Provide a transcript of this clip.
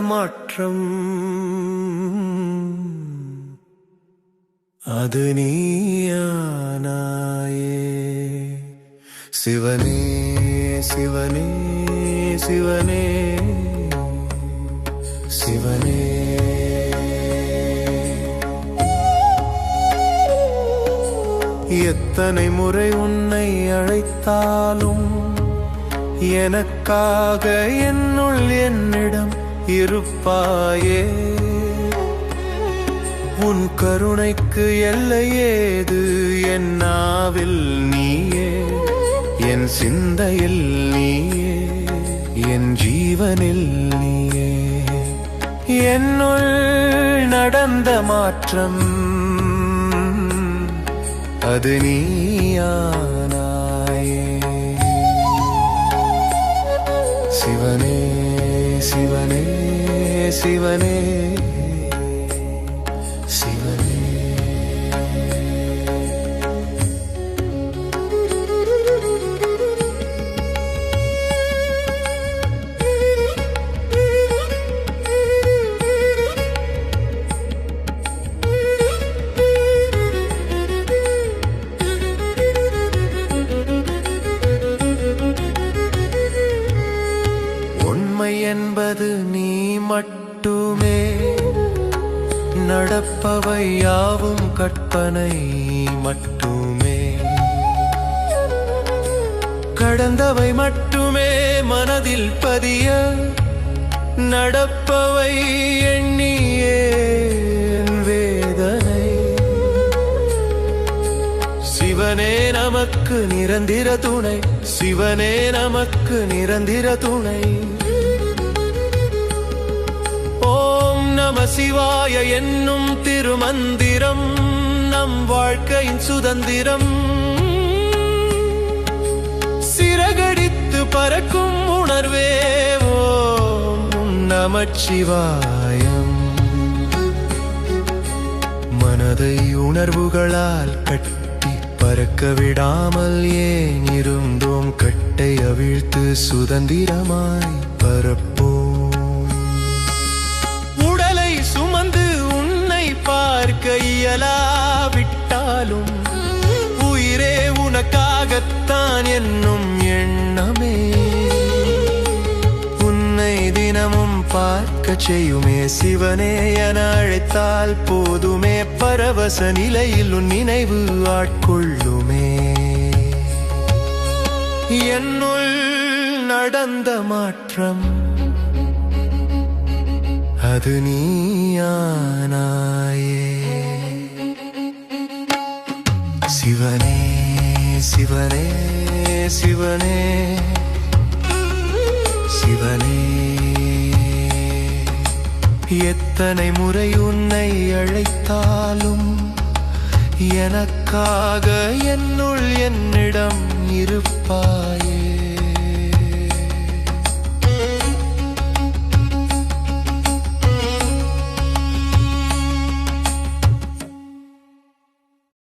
மாற்றம் அது நீயானாயே. சிவனே சிவனே சிவனே சிவனே. எத்தனை முறை உன்னை அழைத்தாலும் எனக்காக என்னுள் என்னிடம் இருப்பாயே. உன் கருணைக்கு எல்லை ஏது? என் நாவில் நீயே, என் சிந்தையில் நீயே, என் ஜீவனில் நீயே. என்னுள் நடந்த மாற்றம் அது நீயானாயே. சிவனே சிவனே சிவனே சிவனே. உண்மை என்பது நீ மட்டுமே, நடப்பவை யாவும் கற்பனை மட்டுமே. கடந்தவை மட்டுமே மனதில் பதிய, நடப்பவை எண்ணியே வேதனை. சிவனே நமக்கு நிரந்தர துணை, சிவனே நமக்கு நிரந்தர துணை. நம சிவாய என்னும் திருமந்திரம் நம் வாழ்க்கையின் சுதந்திரம். சிறகடித்து பறக்கும் உணர்வே ஓம் நமச்சிவாயம். மனதை உணர்வுகளால் கட்டி பறக்க விடாமல் ஏன் இருந்தோம்? கட்டை அவிழ்த்து சுதந்திரமாய் பரப்போம். சுமந்து உன்னை பார்க்க இயலாவிட்டாலும் உயிரே உனக்காகத்தான் என்னும் எண்ணமே உன்னை தினமும் பார்க்க செய்யுமே. சிவனே என அழைத்தால் போதுமே, பரவச நிலையில் உன் நினைவு ஆட்கொள்ளுமே. என்னுள் நடந்த மாற்றம் அது நீயானாயே. சிவனே சிவனே சிவனே சிவனே. எத்தனை முறை உன்னை அழைத்தாலும் எனக்காக என்னுள் என்னிடம் இருப்பாயே.